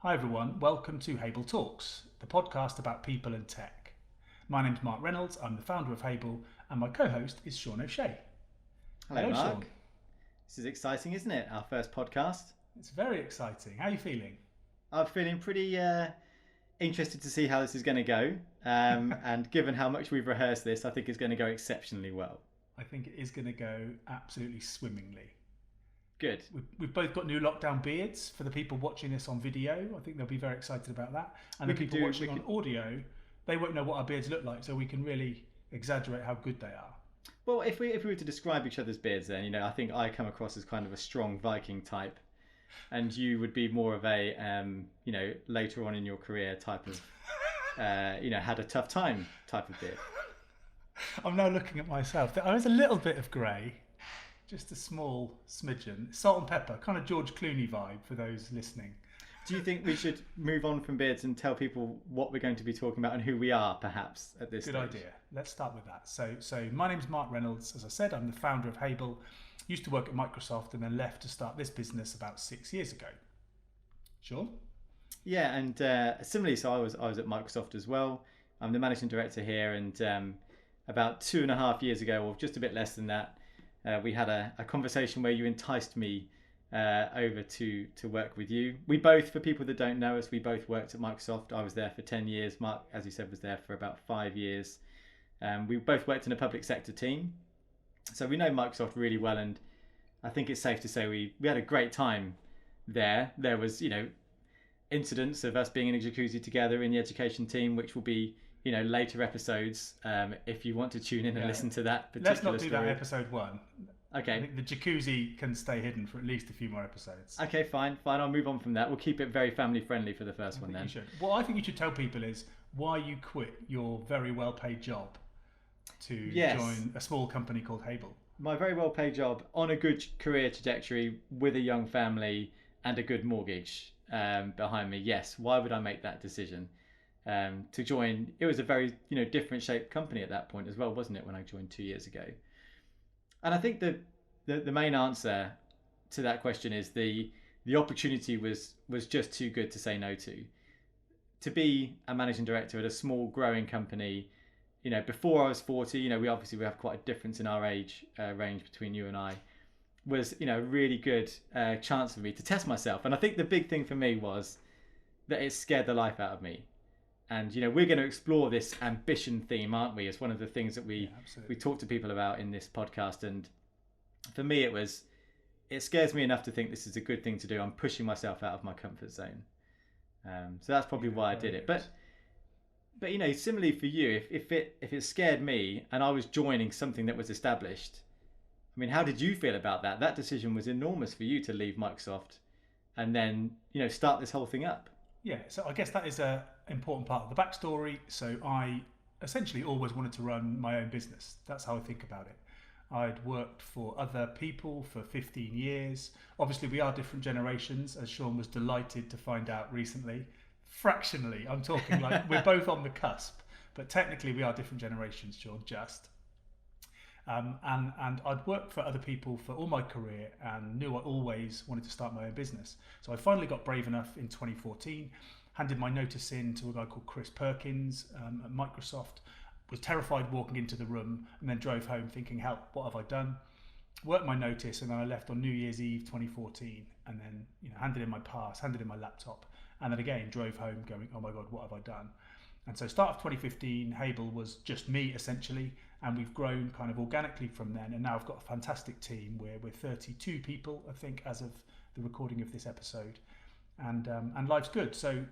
Hi everyone, welcome to Hable Talks, the podcast about people and tech. My name's Mark Reynolds, I'm the founder of Hable, and my co-host is Sean O'Shea. Hello, Hello Mark. Sean. This is exciting, isn't it? Our first podcast. It's very exciting. How are you feeling? I'm feeling pretty interested to see how this is going to go. And given how much we've rehearsed this, I think it's going to go exceptionally well. I think it is going to go absolutely swimmingly. Good. We've both got new lockdown beards for the people watching this on video. I think they'll be very excited about that. And the people watching on audio, they won't know what our beards look like, so we can really exaggerate how good they are. Well, if we were to describe each other's beards, then I think I come across as kind of a strong Viking type, and you would be more of a later on in your career type of had a tough time type of beard. I'm now looking at myself. There was a little bit of grey, just a small smidgen. Salt and pepper, kind of George Clooney vibe for those listening. Do you think we should move on from beards and tell people what we're going to be talking about and who we are, perhaps, at this stage? Good idea. Let's start with that. So my name's Mark Reynolds. As I said, I'm the founder of Hable. Used to work at Microsoft and then left to start this business about 6 years ago. Sure. Yeah, and similarly, so I was at Microsoft as well. I'm the managing director here, and about 2.5 years ago, or just a bit less than that, we had a conversation where you enticed me over to work with you. We both, for people that don't know us, we both worked at Microsoft. I was there for 10 years. Mark, as you said, was there for about 5 years. We both worked in a public sector team. So we know Microsoft really well, and I think it's safe to say we had a great time there. There was, incidents of us being in a jacuzzi together in the education team, which will be, later episodes. If you want to tune in and listen to that particular Let's not do story. that episode 1. Okay. I think the jacuzzi can stay hidden for at least a few more episodes. Okay, fine. I'll move on from that. We'll keep it very family friendly for the first one then. You should. What I think you should tell people is why you quit your very well paid job to join a small company called Hable. My very well paid job on a good career trajectory with a young family and a good mortgage behind me. Yes. Why would I make that decision to join? It was a very different shaped company at that point as well, wasn't it, when I joined 2 years ago? And I think the main answer to that question is the opportunity was just too good to say no to. To be a managing director at a small growing company, before I was 40, we have quite a difference in our age range between you and I, was a really good chance for me to test myself. And I think the big thing for me was that it scared the life out of me. And we're going to explore this ambition theme, aren't we? It's one of the things that we talk to people about in this podcast. And for me, it scares me enough to think this is a good thing to do. I'm pushing myself out of my comfort zone. So that's probably why I did it. But similarly for you, if it scared me and I was joining something that was established, I mean, how did you feel about that? That decision was enormous for you to leave Microsoft and then start this whole thing up. Yeah, so I guess that is an important part of the backstory. So I essentially always wanted to run my own business. That's how I think about it. I'd worked for other people for 15 years. Obviously, we are different generations, as Sean was delighted to find out recently. Fractionally, I'm talking like we're both on the cusp, but technically we are different generations, Sean, just. And I'd worked for other people for all my career and knew I always wanted to start my own business. So I finally got brave enough in 2014, handed my notice in to a guy called Chris Perkins at Microsoft, was terrified walking into the room, and then drove home thinking, help, what have I done? Worked my notice, and then I left on New Year's Eve 2014, and then handed in my pass, handed in my laptop, and then again drove home going, oh my God, what have I done? And so start of 2015, Hable was just me essentially, and we've grown kind of organically from then. And now I've got a fantastic team where we're 32 people, I think, as of the recording of this episode. And life's good. So,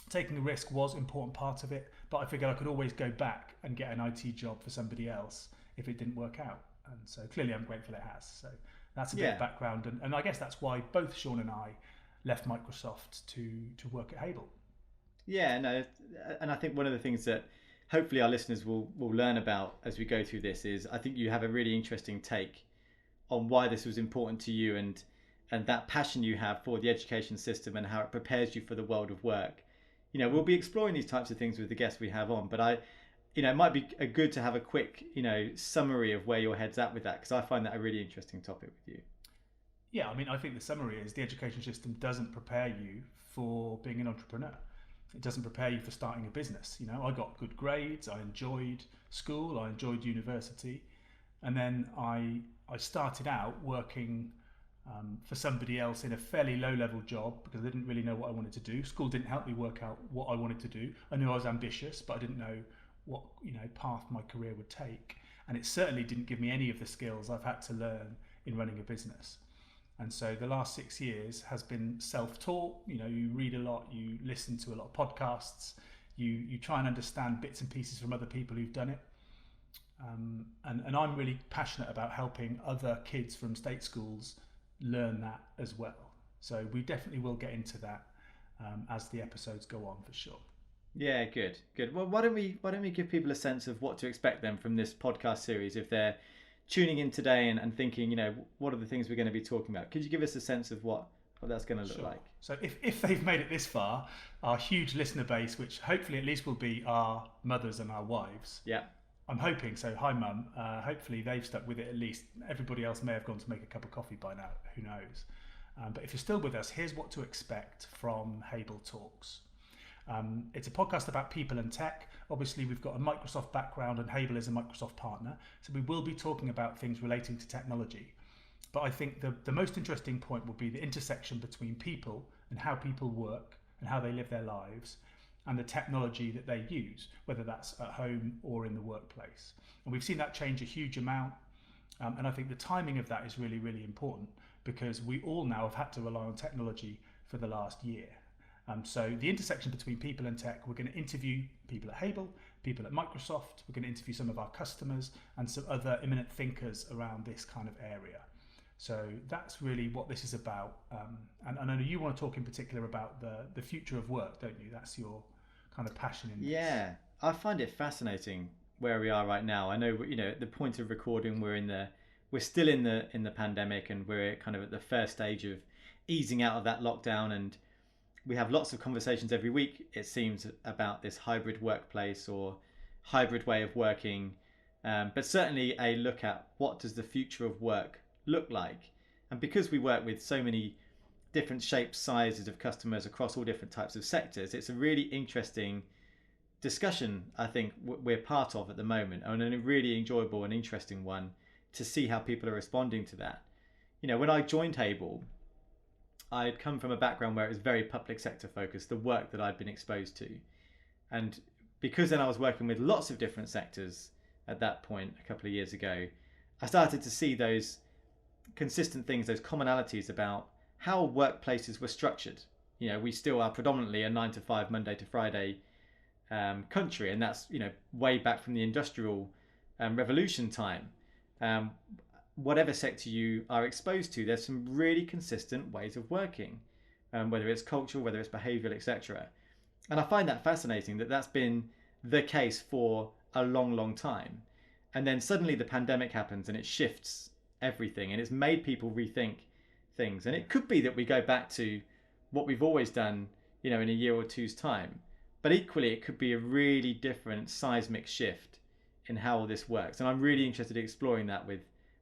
taking a risk was an important part of it, but I figured I could always go back and get an IT job for somebody else if it didn't work out. And so clearly I'm grateful it has. So that's a bit of background. And I guess that's why both Sean and I left Microsoft to work at Hable. Yeah, no, and I think one of the things that hopefully our listeners will learn about as we go through this is I think you have a really interesting take on why this was important to you and that passion you have for the education system and how it prepares you for the world of work. We'll be exploring these types of things with the guests we have on, but it might be good to have a quick, summary of where your head's at with that, because I find that a really interesting topic with you. Yeah, I mean, I think the summary is the education system doesn't prepare you for being an entrepreneur. It doesn't prepare you for starting a business. You know, I got good grades, I enjoyed school, I enjoyed university, and then I started out working for somebody else in a fairly low level job because I didn't really know what I wanted to do. School didn't help me work out what I wanted to do. I knew I was ambitious, but I didn't know what path my career would take, and it certainly didn't give me any of the skills I've had to learn in running a business. And so the last 6 years has been self-taught. You know, you read a lot, you listen to a lot of podcasts, you try and understand bits and pieces from other people who've done it. And I'm really passionate about helping other kids from state schools learn that as well. So we definitely will get into that as the episodes go on, for sure. Yeah, good. Well, why don't we give people a sense of what to expect then from this podcast series if they're tuning in today and thinking, you know, what are the things we're going to be talking about? Could you give us a sense of what that's going to look like? So if they've made it this far, our huge listener base, which hopefully at least will be our mothers and our wives. Yeah. I'm hoping so. Hi, Mum. Hopefully they've stuck with it at least. Everybody else may have gone to make a cup of coffee by now. Who knows? But if you're still with us, here's what to expect from Hable Talks. It's a podcast about people and tech. Obviously, we've got a Microsoft background and Hable is a Microsoft partner. So we will be talking about things relating to technology. But I think the most interesting point will be the intersection between people and how people work and how they live their lives and the technology that they use, whether that's at home or in the workplace. And we've seen that change a huge amount. And I think the timing of that is really, really important because we all now have had to rely on technology for the last year. So the intersection between people and tech, we're going to interview people at Hable, people at Microsoft, we're going to interview some of our customers and some other eminent thinkers around this kind of area. So that's really what this is about. And I know you want to talk in particular about the future of work, don't you? That's your kind of passion in this. Yeah, I find it fascinating where we are right now. I know, you know, at the point of recording, we're still in the pandemic, and we're kind of at the first stage of easing out of that lockdown, and we have lots of conversations every week, it seems, about this hybrid workplace or hybrid way of working, but certainly a look at what does the future of work look like. And because we work with so many different shapes, sizes of customers across all different types of sectors, it's a really interesting discussion I think we're part of at the moment, and a really enjoyable and interesting one to see how people are responding to that. You know, when I joined Hable, I'd come from a background where it was very public sector focused, the work that I'd been exposed to. And because then I was working with lots of different sectors at that point a couple of years ago, I started to see those consistent things, those commonalities about how workplaces were structured. You know, we still are predominantly a 9 to 5, Monday to Friday country, and that's, you know, way back from the industrial revolution time. Whatever sector you are exposed to, there's some really consistent ways of working, whether it's cultural, whether it's behavioural, etc. And I find that fascinating that that's been the case for a long, long time. And then suddenly the pandemic happens and it shifts everything, and it's made people rethink things. And it could be that we go back to what we've always done, you know, in a year or two's time. But equally, it could be a really different seismic shift in how all this works. And I'm really interested in exploring that with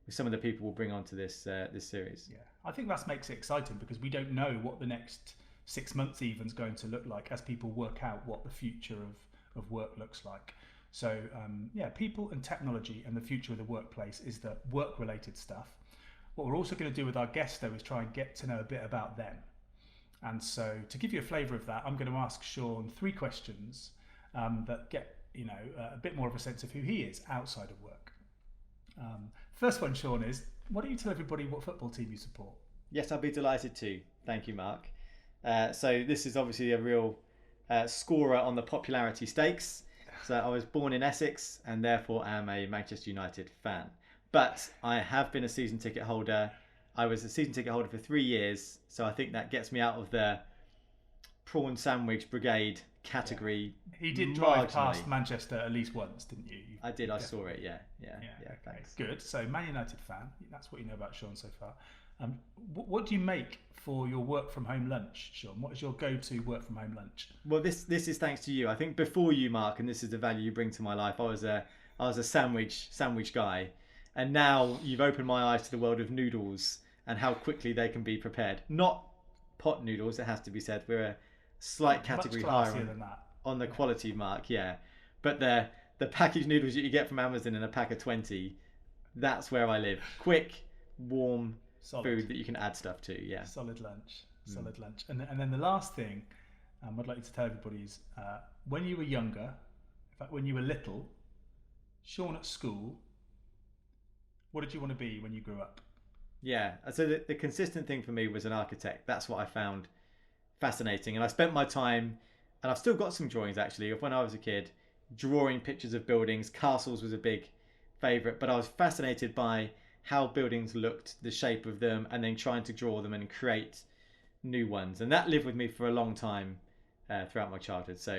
some of the people we'll bring onto this series. Yeah, I think that makes it exciting because we don't know what the next 6 months even is going to look like as people work out what the future of work looks like. So people and technology and the future of the workplace is the work-related stuff. What we're also going to do with our guests, though, is try and get to know a bit about them. And so to give you a flavour of that, I'm going to ask Sean 3 questions that get a bit more of a sense of who he is outside of work. First one, Sean, is why don't you tell everybody what football team you support? Yes, I'd be delighted to. Thank you, Mark. So this is obviously a real scorer on the popularity stakes. So I was born in Essex and therefore am a Manchester United fan. But I have been a season ticket holder. I was a season ticket holder for 3 years. So I think that gets me out of the prawn sandwich brigade category. Yeah. He did drive past Manchester at least once, didn't you? I did. I saw it. Yeah. Thanks. Good. So Man United fan. That's what you know about Sean so far. What do you make for your work from home lunch, Sean? What is your go-to work from home lunch? Well, this is thanks to you. I think before you, Mark, and this is the value you bring to my life. I was a sandwich guy, and now you've opened my eyes to the world of noodles and how quickly they can be prepared. Not pot noodles, it has to be said. We're a slight category higher on the quality mark, yeah. But the packaged noodles that you get from Amazon in a pack of 20, that's where I live. Quick, warm food that you can add stuff to, yeah. Solid lunch. And then the last thing I'd like you to tell everybody is when you were younger, in fact, when you were little, Sean at school, what did you want to be when you grew up? Yeah, so the consistent thing for me was an architect. That's what I found fascinating. And I spent my time, and I've still got some drawings actually, of when I was a kid, drawing pictures of buildings. Castles was a big favourite, but I was fascinated by how buildings looked, the shape of them, and then trying to draw them and create new ones. And that lived with me for a long time throughout my childhood. So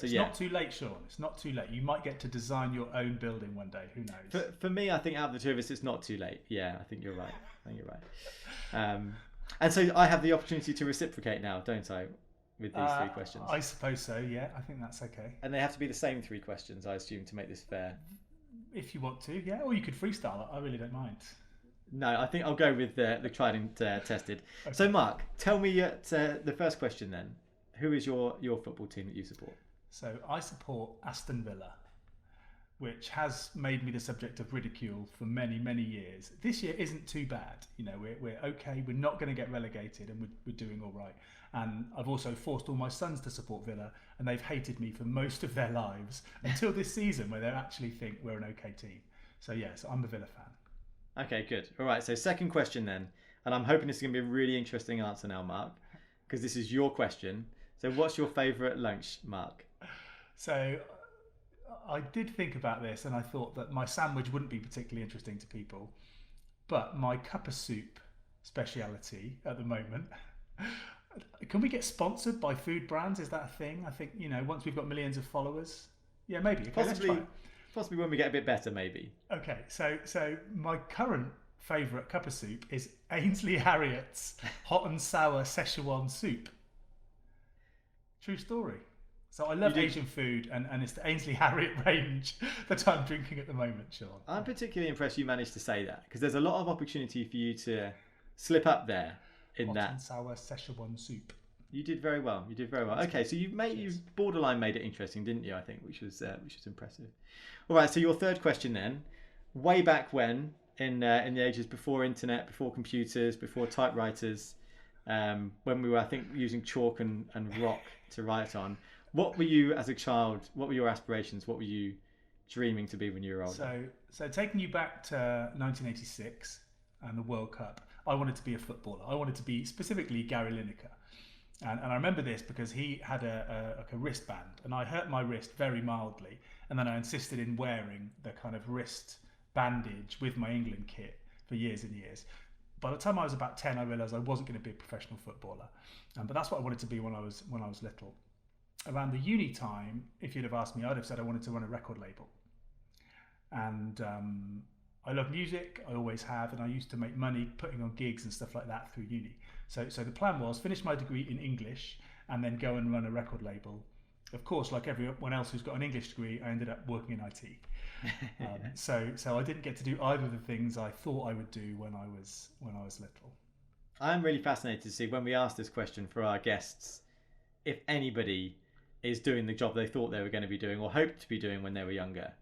it's not too late, Sean. It's not too late. You might get to design your own building one day. Who knows? For me, I think out of the two of us, it's not too late. Yeah, I think you're right. And so I have the opportunity to reciprocate now, don't I, with these 3 questions? I suppose so, yeah. I think that's okay. And they have to be the same 3 questions, I assume, to make this fair. If you want to, yeah. Or you could freestyle it. I really don't mind. No, I think I'll go with the tried and tested. Okay. So, Mark, tell me the first question then. Who is your football team that you support? So I support Aston Villa, which has made me the subject of ridicule for many, many years. This year isn't too bad. You know, we're okay. We're not going to get relegated, and we're doing all right. And I've also forced all my sons to support Villa, and they've hated me for most of their lives until this season, where they actually think we're an okay team. So yes, I'm a Villa fan. Okay, good. All right. So second question then, and I'm hoping this is going to be a really interesting answer now, Mark, because this is your question. So what's your favourite lunch, Mark? So I did think about this, and I thought that my sandwich wouldn't be particularly interesting to people, but my cup of soup speciality at the moment. Can we get sponsored by food brands? Is that a thing? I think, once we've got millions of followers. Yeah, maybe. Okay, possibly when we get a bit better, maybe. Okay, so my current favourite cup of soup is Ainsley Harriet's hot and sour Szechuan soup. True story. So I love Asian food, and it's the Ainsley Harriet range that I'm drinking at the moment, Sean. I'm particularly impressed you managed to say that, because there's a lot of opportunity for you to slip up there in hot that. And sour Szechuan soup. You did very well. Okay, so you borderline made it interesting, didn't you? I think, which was impressive. All right, so your third question then. Way back when, in the ages before internet, before computers, before typewriters, when we were, I think, using chalk and rock to write on. What were you as a child? What were your aspirations? What were you dreaming to be when you were older? So taking you back to 1986 and the World Cup, I wanted to be a footballer. I wanted to be specifically Gary Lineker. And I remember this because he had a wristband, and I hurt my wrist very mildly, and then I insisted in wearing the kind of wrist bandage with my England kit for years and years. By the time I was about 10, I realised I wasn't going to be a professional footballer, but that's what I wanted to be when I was little. Around the uni time, if you'd have asked me, I'd have said I wanted to run a record label. And I love music, I always have, and I used to make money putting on gigs and stuff like that through uni. So the plan was finish my degree in English and then go and run a record label. Of course, like everyone else who's got an English degree, I ended up working in IT. So I didn't get to do either of the things I thought I would do when I was little. I'm really fascinated to see, when we ask this question for our guests, if anybody is doing the job they thought they were going to be doing or hoped to be doing when they were younger.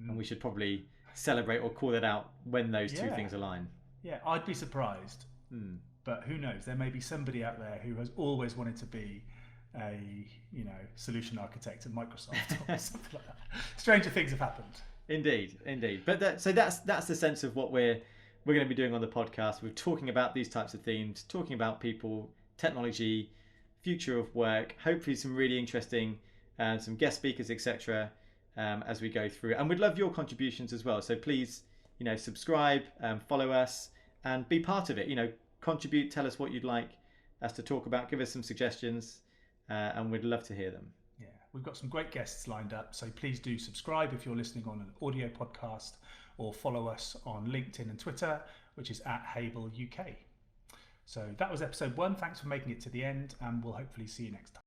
And we should probably celebrate or call that out when those two things align. Yeah, I'd be surprised. But who knows? There may be somebody out there who has always wanted to be a solution architect at Microsoft or something like that. Stranger things have happened. Indeed. But that's the sense of what we're going to be doing on the podcast. We're talking about these types of themes, talking about people, technology, future of work, hopefully some really interesting some guest speakers, etc. As we go through. And we'd love your contributions as well. So please, subscribe, follow us, and be part of it. Contribute, tell us what you'd like us to talk about, give us some suggestions, and we'd love to hear them. Yeah, we've got some great guests lined up, so please do subscribe if you're listening on an audio podcast, or follow us on LinkedIn and Twitter, which is @Hable UK. So that was episode 1. Thanks for making it to the end, and we'll hopefully see you next time.